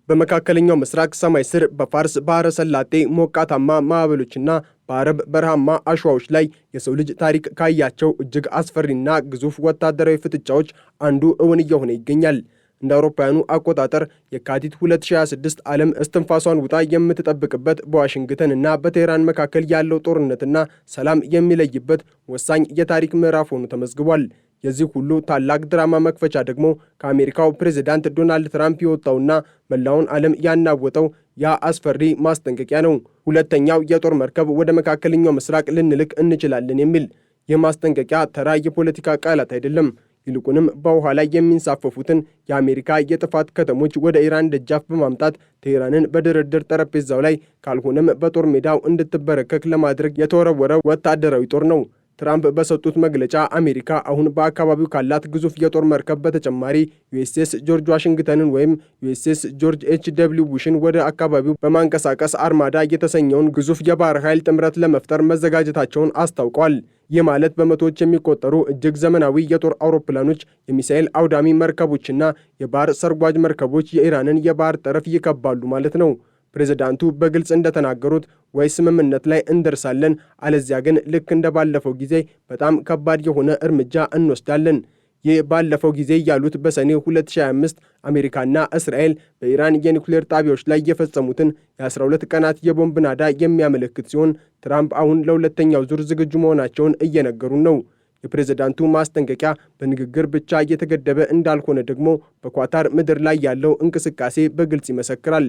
በመካከለኛው ምስራቅ ሰማይ ስር በፋርስ ባህረ ሰላጤ ሞቃታማ ማዕበሎችና በአረብ በረሃማ አሸዋዎች ላይ የሰው ልጅ ታሪክ ካያቸው እጅግ አስፈሪና ግዙፍ ወታደራዊ ፍጥጫዎች አንዱ እውን እየሆነ ይገኛል። እንደ አውሮፓውያኑ አቆጣጠር የካቲት 2026 ዓለም እስትንፋሷን ውጣ የምትጠብቅበት በዋሽንግተን እና በቴህራን መካከል ያለው ጦርነትና ሰላም የሚለይበት ወሳኝ የታሪክ ምዕራፍ ሆኖ ተመዝግቧል። የዚህ ሁሉ ታላቅ ድራማ መክፈቻ ደግሞ ከአሜሪካው ፕሬዝዳንት ዶናልድ ትራምፕ የወጣውና መላውን ዓለም ያናወጠው ያ አስፈሪ ማስጠንቀቂያ ነው። ሁለተኛው የጦር መርከብ ወደ መካከለኛው ምስራቅ ልንልክ እንችላለን የሚል። ይህ ማስጠንቀቂያ ተራ የፖለቲካ ቃላት አይደለም። ይልቁንም በውሃ ላይ የሚንሳፈፉትን የአሜሪካ የጥፋት ከተሞች ወደ ኢራን ደጃፍ በማምጣት ቴህራንን በድርድር ጠረጴዛው ላይ ካልሆነም በጦር ሜዳው እንድትበረከክ ለማድረግ የተወረወረ ወታደራዊ ጦር ነው። ትራምፕ በሰጡት መግለጫ አሜሪካ አሁን በአካባቢው ካላት ግዙፍ የጦር መርከብ በተጨማሪ ዩኤስኤስ ጆርጅ ዋሽንግተንን ወይም ዩኤስኤስ ጆርጅ ኤች.ደብሊው ቡሽን ወደ አካባቢው በማንቀሳቀስ አርማዳ የተሰኘውን ግዙፍ የባህር ኃይል ጥምረት ለመፍጠር መዘጋጀታቸውን አስታውቋል። ይህ ማለት በመቶዎች የሚቆጠሩ እጅግ ዘመናዊ የጦር አውሮፕላኖች፣ የሚሳኤል አውዳሚ መርከቦችና የባህር ሰርጓጅ መርከቦች የኢራንን የባህር ጠረፍ ይከባሉ ማለት ነው። ፕሬዝዳንቱ በግልጽ እንደተናገሩት ወይ ስምምነት ላይ እንደርሳለን፣ አለዚያ ግን ልክ እንደ ባለፈው ጊዜ በጣም ከባድ የሆነ እርምጃ እንወስዳለን። ይህ ባለፈው ጊዜ ያሉት በሰኔ 2025 አሜሪካና እስራኤል በኢራን የኒውክሌር ጣቢያዎች ላይ የፈጸሙትን የ12 ቀናት የቦምብ ናዳ የሚያመለክት ሲሆን ትራምፕ አሁን ለሁለተኛው ዙር ዝግጁ መሆናቸውን እየነገሩን ነው። የፕሬዝዳንቱ ማስጠንቀቂያ በንግግር ብቻ እየተገደበ እንዳልሆነ ደግሞ በኳታር ምድር ላይ ያለው እንቅስቃሴ በግልጽ ይመሰክራል።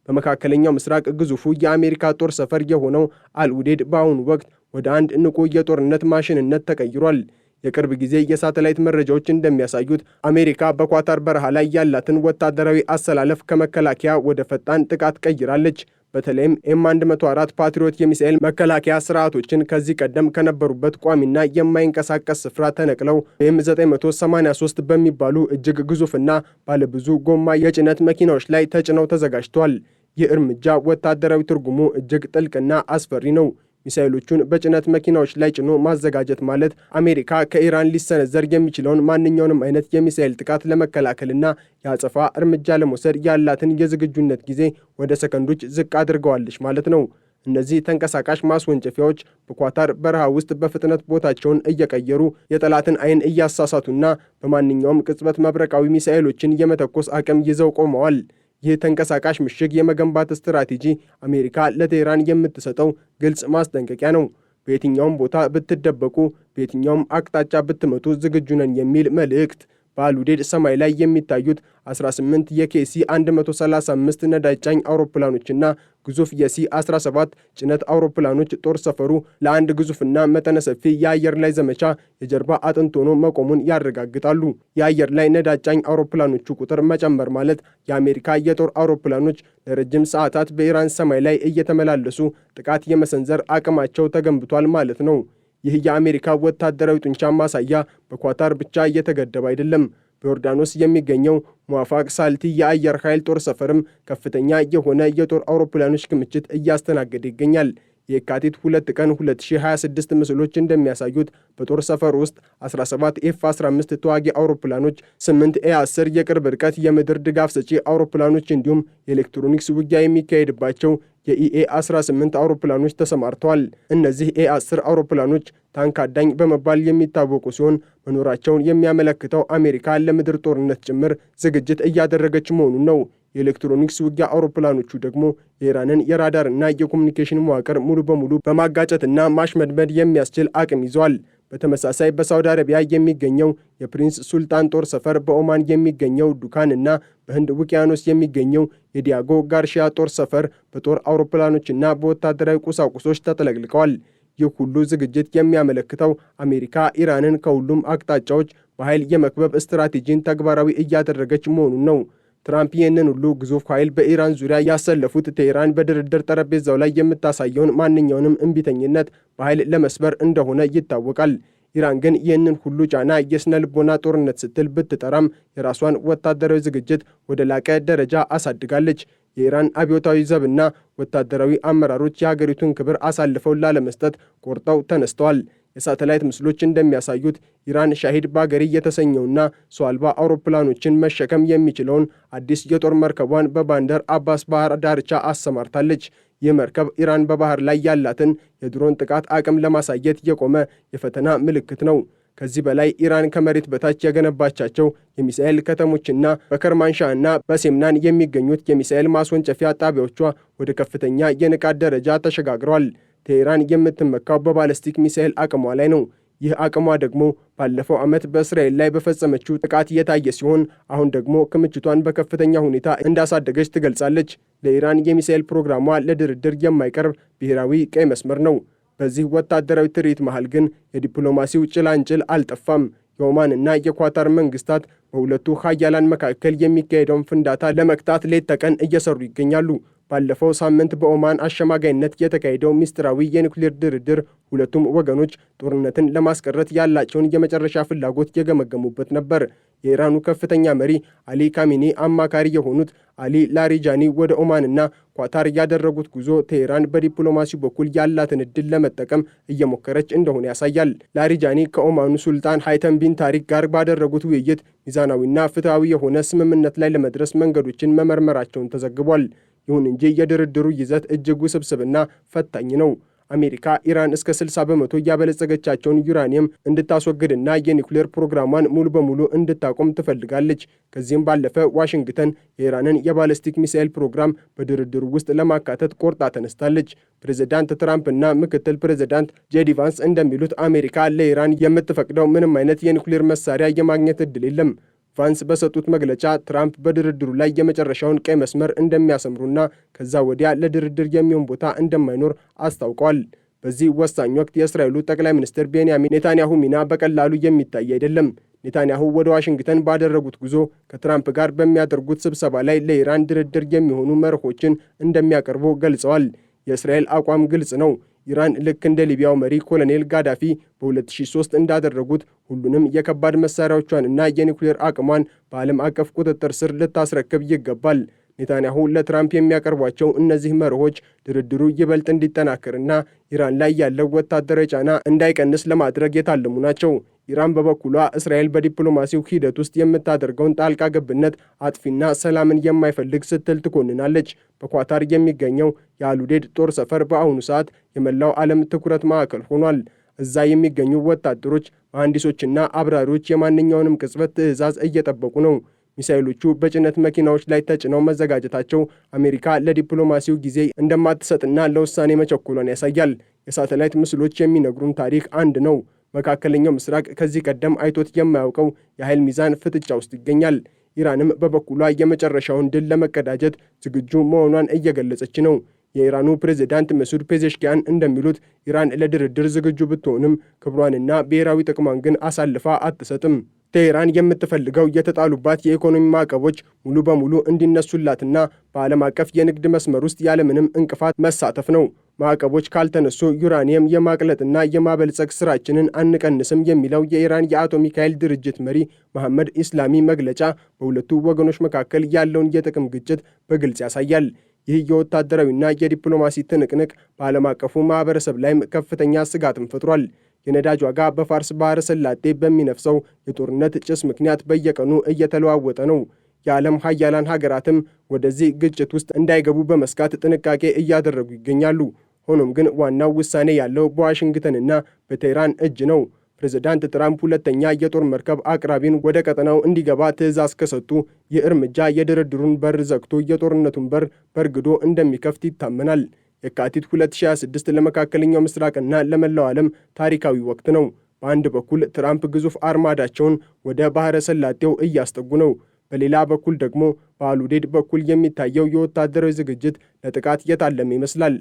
በመካከለኛው ምስራቅ ግዙፉ የአሜሪካ ጦር ሰፈር የሆነው አልኡዴድ በአሁኑ ወቅት ወደ አንድ ንቁ የጦርነት ማሽንነት ተቀይሯል። የቅርብ ጊዜ የሳተላይት መረጃዎች እንደሚያሳዩት አሜሪካ በኳታር በረሃ ላይ ያላትን ወታደራዊ አሰላለፍ ከመከላከያ ወደ ፈጣን ጥቃት ቀይራለች። በተለይም ኤም104 ፓትሪዮት የሚሳኤል መከላከያ ስርዓቶችን ከዚህ ቀደም ከነበሩበት ቋሚና የማይንቀሳቀስ ስፍራ ተነቅለው ኤም983 በሚባሉ እጅግ ግዙፍና ባለብዙ ጎማ የጭነት መኪናዎች ላይ ተጭነው ተዘጋጅተዋል። ይህ እርምጃ ወታደራዊ ትርጉሙ እጅግ ጥልቅና አስፈሪ ነው። ሚሳኤሎቹን በጭነት መኪናዎች ላይ ጭኖ ማዘጋጀት ማለት አሜሪካ ከኢራን ሊሰነዘር የሚችለውን ማንኛውንም አይነት የሚሳኤል ጥቃት ለመከላከልና የአጸፋ እርምጃ ለመውሰድ ያላትን የዝግጁነት ጊዜ ወደ ሰከንዶች ዝቅ አድርገዋለች ማለት ነው። እነዚህ ተንቀሳቃሽ ማስወንጨፊያዎች በኳታር በረሃ ውስጥ በፍጥነት ቦታቸውን እየቀየሩ የጠላትን ዓይን እያሳሳቱና በማንኛውም ቅጽበት መብረቃዊ ሚሳኤሎችን የመተኮስ አቅም ይዘው ቆመዋል። ይህ ተንቀሳቃሽ ምሽግ የመገንባት ስትራቴጂ አሜሪካ ለቴህራን የምትሰጠው ግልጽ ማስጠንቀቂያ ነው። በየትኛውም ቦታ ብትደበቁ፣ በየትኛውም አቅጣጫ ብትመቱ ዝግጁ ነን የሚል መልእክት። በአልኡዴድ ሰማይ ላይ የሚታዩት 18 የኬሲ-135 ነዳጅ ጫኝ አውሮፕላኖችና ግዙፍ የሲ-17 ጭነት አውሮፕላኖች ጦር ሰፈሩ ለአንድ ግዙፍና መጠነ ሰፊ የአየር ላይ ዘመቻ የጀርባ አጥንት ሆኖ መቆሙን ያረጋግጣሉ። የአየር ላይ ነዳጅ ጫኝ አውሮፕላኖቹ ቁጥር መጨመር ማለት የአሜሪካ የጦር አውሮፕላኖች ለረጅም ሰዓታት በኢራን ሰማይ ላይ እየተመላለሱ ጥቃት የመሰንዘር አቅማቸው ተገንብቷል ማለት ነው። ይህ የአሜሪካ ወታደራዊ ጡንቻ ማሳያ በኳታር ብቻ እየተገደበ አይደለም። በዮርዳኖስ የሚገኘው ሙዋፋቅ ሳልቲ የአየር ኃይል ጦር ሰፈርም ከፍተኛ የሆነ የጦር አውሮፕላኖች ክምችት እያስተናገደ ይገኛል። የካቲት 2 ቀን 2026 ምስሎች እንደሚያሳዩት በጦር ሰፈር ውስጥ 17 ኤፍ-15 ተዋጊ አውሮፕላኖች፣ 8 ኤ-10 የቅርብ ርቀት የምድር ድጋፍ ሰጪ አውሮፕላኖች እንዲሁም የኤሌክትሮኒክስ ውጊያ የሚካሄድባቸው የኢኤ-18 አውሮፕላኖች ተሰማርተዋል። እነዚህ ኤ-10 አውሮፕላኖች ታንክ አዳኝ በመባል የሚታወቁ ሲሆን መኖራቸውን የሚያመለክተው አሜሪካ ለምድር ጦርነት ጭምር ዝግጅት እያደረገች መሆኑን ነው። የኤሌክትሮኒክስ ውጊያ አውሮፕላኖቹ ደግሞ የኢራንን የራዳር እና የኮሙኒኬሽን መዋቅር ሙሉ በሙሉ በማጋጨትና ማሽመድመድ የሚያስችል አቅም ይዘዋል። በተመሳሳይ በሳውዲ አረቢያ የሚገኘው የፕሪንስ ሱልጣን ጦር ሰፈር፣ በኦማን የሚገኘው ዱካን እና በህንድ ውቅያኖስ የሚገኘው የዲያጎ ጋርሺያ ጦር ሰፈር በጦር አውሮፕላኖችና በወታደራዊ ቁሳቁሶች ተጥለቅልቀዋል። ይህ ሁሉ ዝግጅት የሚያመለክተው አሜሪካ ኢራንን ከሁሉም አቅጣጫዎች በኃይል የመክበብ ስትራቴጂን ተግባራዊ እያደረገች መሆኑን ነው። ትራምፕ ይህንን ሁሉ ግዙፍ ኃይል በኢራን ዙሪያ ያሰለፉት ቴህራን በድርድር ጠረጴዛው ላይ የምታሳየውን ማንኛውንም እምቢተኝነት በኃይል ለመስበር እንደሆነ ይታወቃል። ኢራን ግን ይህንን ሁሉ ጫና የስነ ልቦና ጦርነት ስትል ብትጠራም የራሷን ወታደራዊ ዝግጅት ወደ ላቀ ደረጃ አሳድጋለች። የኢራን አብዮታዊ ዘብና ወታደራዊ አመራሮች የሀገሪቱን ክብር አሳልፈው ላለመስጠት ቆርጠው ተነስተዋል። የሳተላይት ምስሎች እንደሚያሳዩት ኢራን ሻሂድ ባገሪ የተሰኘውና ሰው አልባ አውሮፕላኖችን መሸከም የሚችለውን አዲስ የጦር መርከቧን በባንደር አባስ ባህር ዳርቻ አሰማርታለች። ይህ መርከብ ኢራን በባህር ላይ ያላትን የድሮን ጥቃት አቅም ለማሳየት የቆመ የፈተና ምልክት ነው። ከዚህ በላይ ኢራን ከመሬት በታች የገነባቻቸው የሚሳኤል ከተሞችና በከርማንሻህና በሴምናን የሚገኙት የሚሳኤል ማስወንጨፊያ ጣቢያዎቿ ወደ ከፍተኛ የንቃት ደረጃ ተሸጋግረዋል። ቴህራን የምትመካው በባለስቲክ ሚሳኤል አቅሟ ላይ ነው። ይህ አቅሟ ደግሞ ባለፈው ዓመት በእስራኤል ላይ በፈጸመችው ጥቃት የታየ ሲሆን አሁን ደግሞ ክምችቷን በከፍተኛ ሁኔታ እንዳሳደገች ትገልጻለች። ለኢራን የሚሳኤል ፕሮግራሟ ለድርድር የማይቀርብ ብሔራዊ ቀይ መስመር ነው። በዚህ ወታደራዊ ትርኢት መሃል ግን የዲፕሎማሲው ጭላንጭል አልጠፋም። የኦማንና የኳታር መንግስታት በሁለቱ ሀያላን መካከል የሚካሄደውን ፍንዳታ ለመክታት ሌት ተቀን እየሰሩ ይገኛሉ። ባለፈው ሳምንት በኦማን አሸማጋይነት የተካሄደው ምስጢራዊ የኒውክሌር ድርድር ሁለቱም ወገኖች ጦርነትን ለማስቀረት ያላቸውን የመጨረሻ ፍላጎት የገመገሙበት ነበር። የኢራኑ ከፍተኛ መሪ አሊ ካሚኒ አማካሪ የሆኑት አሊ ላሪጃኒ ወደ ኦማንና ኳታር ያደረጉት ጉዞ ቴህራን በዲፕሎማሲ በኩል ያላትን ዕድል ለመጠቀም እየሞከረች እንደሆነ ያሳያል። ላሪጃኒ ከኦማኑ ሱልጣን ሃይተም ቢን ታሪክ ጋር ባደረጉት ውይይት ሚዛናዊና ፍትሐዊ የሆነ ስምምነት ላይ ለመድረስ መንገዶችን መመርመራቸውን ተዘግቧል። ይሁን እንጂ የድርድሩ ይዘት እጅግ ውስብስብና ፈታኝ ነው። አሜሪካ ኢራን እስከ 60 በመቶ ያበለጸገቻቸውን ዩራኒየም እንድታስወግድና የኒውክሌር ፕሮግራሟን ሙሉ በሙሉ እንድታቆም ትፈልጋለች። ከዚህም ባለፈ ዋሽንግተን የኢራንን የባለስቲክ ሚሳኤል ፕሮግራም በድርድሩ ውስጥ ለማካተት ቆርጣ ተነስታለች። ፕሬዚዳንት ትራምፕ እና ምክትል ፕሬዚዳንት ጄዲ ቫንስ እንደሚሉት አሜሪካ ለኢራን የምትፈቅደው ምንም አይነት የኒውክሌር መሳሪያ የማግኘት ዕድል የለም። ቫንስ በሰጡት መግለጫ ትራምፕ በድርድሩ ላይ የመጨረሻውን ቀይ መስመር እንደሚያሰምሩና ከዛ ወዲያ ለድርድር የሚሆን ቦታ እንደማይኖር አስታውቀዋል። በዚህ ወሳኝ ወቅት የእስራኤሉ ጠቅላይ ሚኒስትር ቤንያሚን ኔታንያሁ ሚና በቀላሉ የሚታይ አይደለም። ኔታንያሁ ወደ ዋሽንግተን ባደረጉት ጉዞ ከትራምፕ ጋር በሚያደርጉት ስብሰባ ላይ ለኢራን ድርድር የሚሆኑ መርሆችን እንደሚያቀርቡ ገልጸዋል። የእስራኤል አቋም ግልጽ ነው። ኢራን ልክ እንደ ሊቢያው መሪ ኮሎኔል ጋዳፊ በ2003 እንዳደረጉት ሁሉንም የከባድ መሳሪያዎቿንና የኒውክሌር አቅሟን በዓለም አቀፍ ቁጥጥር ስር ልታስረክብ ይገባል። ኔታንያሁ ለትራምፕ የሚያቀርቧቸው እነዚህ መርሆች ድርድሩ ይበልጥ እንዲጠናከርና ኢራን ላይ ያለው ወታደራዊ ጫና እንዳይቀንስ ለማድረግ የታለሙ ናቸው። ኢራን በበኩሏ እስራኤል በዲፕሎማሲው ሂደት ውስጥ የምታደርገውን ጣልቃ ገብነት አጥፊና ሰላምን የማይፈልግ ስትል ትኮንናለች። በኳታር የሚገኘው የአሉዴድ ጦር ሰፈር በአሁኑ ሰዓት የመላው ዓለም ትኩረት ማዕከል ሆኗል። እዛ የሚገኙ ወታደሮች፣ መሐንዲሶችና አብራሪዎች የማንኛውንም ቅጽበት ትዕዛዝ እየጠበቁ ነው። ሚሳኤሎቹ በጭነት መኪናዎች ላይ ተጭነው መዘጋጀታቸው አሜሪካ ለዲፕሎማሲው ጊዜ እንደማትሰጥና ለውሳኔ መቸኮሏን ያሳያል። የሳተላይት ምስሎች የሚነግሩን ታሪክ አንድ ነው። መካከለኛው ምስራቅ ከዚህ ቀደም አይቶት የማያውቀው የኃይል ሚዛን ፍጥጫ ውስጥ ይገኛል። ኢራንም በበኩሏ የመጨረሻውን ድል ለመቀዳጀት ዝግጁ መሆኗን እየገለጸች ነው። የኢራኑ ፕሬዝዳንት መሱድ ፔዜሽኪያን እንደሚሉት ኢራን ለድርድር ዝግጁ ብትሆንም ክብሯንና ብሔራዊ ጥቅሟን ግን አሳልፋ አትሰጥም። ቴህራን የምትፈልገው የተጣሉባት የኢኮኖሚ ማዕቀቦች ሙሉ በሙሉ እንዲነሱላትና በዓለም አቀፍ የንግድ መስመር ውስጥ ያለምንም እንቅፋት መሳተፍ ነው። ማዕቀቦች ካልተነሱ ዩራኒየም የማቅለጥና የማበልጸግ ስራችንን አንቀንስም የሚለው የኢራን የአቶሚክ ኃይል ድርጅት መሪ መሐመድ ኢስላሚ መግለጫ በሁለቱ ወገኖች መካከል ያለውን የጥቅም ግጭት በግልጽ ያሳያል። ይህ የወታደራዊና የዲፕሎማሲ ትንቅንቅ በዓለም አቀፉ ማህበረሰብ ላይም ከፍተኛ ስጋትን ፈጥሯል። የነዳጅ ዋጋ በፋርስ ባህረ ሰላጤ በሚነፍሰው የጦርነት ጭስ ምክንያት በየቀኑ እየተለዋወጠ ነው። የዓለም ሀያላን ሀገራትም ወደዚህ ግጭት ውስጥ እንዳይገቡ በመስጋት ጥንቃቄ እያደረጉ ይገኛሉ። ሆኖም ግን ዋናው ውሳኔ ያለው በዋሽንግተንና በቴህራን እጅ ነው። ፕሬዝዳንት ትራምፕ ሁለተኛ የጦር መርከብ አቅራቢን ወደ ቀጠናው እንዲገባ ትዕዛዝ ከሰጡ ይህ እርምጃ የድርድሩን በር ዘግቶ የጦርነቱን በር በርግዶ እንደሚከፍት ይታመናል። የካቲት 2026 ለመካከለኛው ምስራቅና ለመላው ዓለም ታሪካዊ ወቅት ነው። በአንድ በኩል ትራምፕ ግዙፍ አርማዳቸውን ወደ ባህረ ሰላጤው እያስጠጉ ነው። በሌላ በኩል ደግሞ በአሉዴድ በኩል የሚታየው የወታደራዊ ዝግጅት ለጥቃት የታለመ ይመስላል።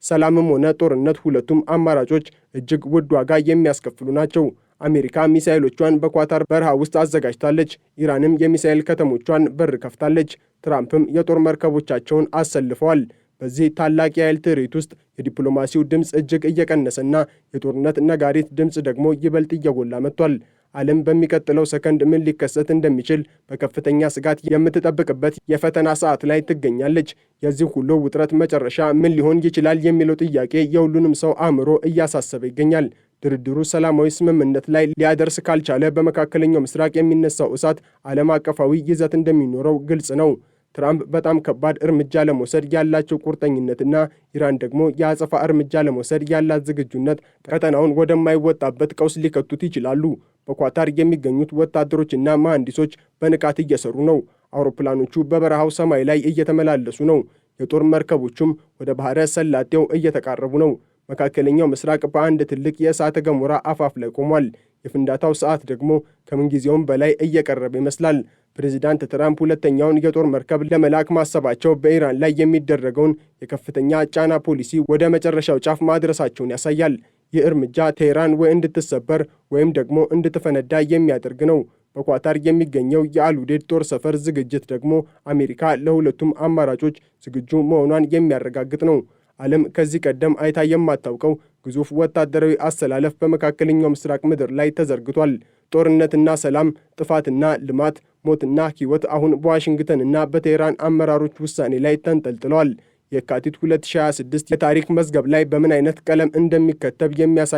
ሰላምም ሆነ ጦርነት ሁለቱም አማራጮች እጅግ ውድ ዋጋ የሚያስከፍሉ ናቸው። አሜሪካ ሚሳኤሎቿን በኳታር በረሃ ውስጥ አዘጋጅታለች። ኢራንም የሚሳኤል ከተሞቿን በር ከፍታለች። ትራምፕም የጦር መርከቦቻቸውን አሰልፈዋል። በዚህ ታላቅ የኃይል ትርኢት ውስጥ የዲፕሎማሲው ድምፅ እጅግ እየቀነሰና የጦርነት ነጋሪት ድምፅ ደግሞ ይበልጥ እየጎላ መጥቷል። ዓለም በሚቀጥለው ሰከንድ ምን ሊከሰት እንደሚችል በከፍተኛ ስጋት የምትጠብቅበት የፈተና ሰዓት ላይ ትገኛለች። የዚህ ሁሉ ውጥረት መጨረሻ ምን ሊሆን ይችላል የሚለው ጥያቄ የሁሉንም ሰው አእምሮ እያሳሰበ ይገኛል። ድርድሩ ሰላማዊ ስምምነት ላይ ሊያደርስ ካልቻለ በመካከለኛው ምስራቅ የሚነሳው እሳት ዓለም አቀፋዊ ይዘት እንደሚኖረው ግልጽ ነው። ትራምፕ በጣም ከባድ እርምጃ ለመውሰድ ያላቸው ቁርጠኝነትና ኢራን ደግሞ የአጸፋ እርምጃ ለመውሰድ ያላት ዝግጁነት ቀጠናውን ወደማይወጣበት ቀውስ ሊከቱት ይችላሉ። በኳታር የሚገኙት ወታደሮችና መሐንዲሶች በንቃት እየሰሩ ነው። አውሮፕላኖቹ በበረሃው ሰማይ ላይ እየተመላለሱ ነው። የጦር መርከቦቹም ወደ ባህረ ሰላጤው እየተቃረቡ ነው። መካከለኛው ምስራቅ በአንድ ትልቅ የእሳተ ገሞራ አፋፍ ላይ ቆሟል። የፍንዳታው ሰዓት ደግሞ ከምንጊዜውም በላይ እየቀረበ ይመስላል። ፕሬዚዳንት ትራምፕ ሁለተኛውን የጦር መርከብ ለመላክ ማሰባቸው በኢራን ላይ የሚደረገውን የከፍተኛ ጫና ፖሊሲ ወደ መጨረሻው ጫፍ ማድረሳቸውን ያሳያል። ይህ እርምጃ ቴህራን ወይ እንድትሰበር ወይም ደግሞ እንድትፈነዳ የሚያደርግ ነው። በኳታር የሚገኘው የአልኡዴድ ጦር ሰፈር ዝግጅት ደግሞ አሜሪካ ለሁለቱም አማራጮች ዝግጁ መሆኗን የሚያረጋግጥ ነው። ዓለም ከዚህ ቀደም አይታ የማታውቀው ግዙፍ ወታደራዊ አሰላለፍ በመካከለኛው ምስራቅ ምድር ላይ ተዘርግቷል። ጦርነትና ሰላም፣ ጥፋትና ልማት፣ ሞትና ሕይወት አሁን በዋሽንግተንና በቴህራን አመራሮች ውሳኔ ላይ ተንጠልጥለዋል። የካቲት 2026 የታሪክ መዝገብ ላይ በምን አይነት ቀለም እንደሚከተብ የሚያሳዩ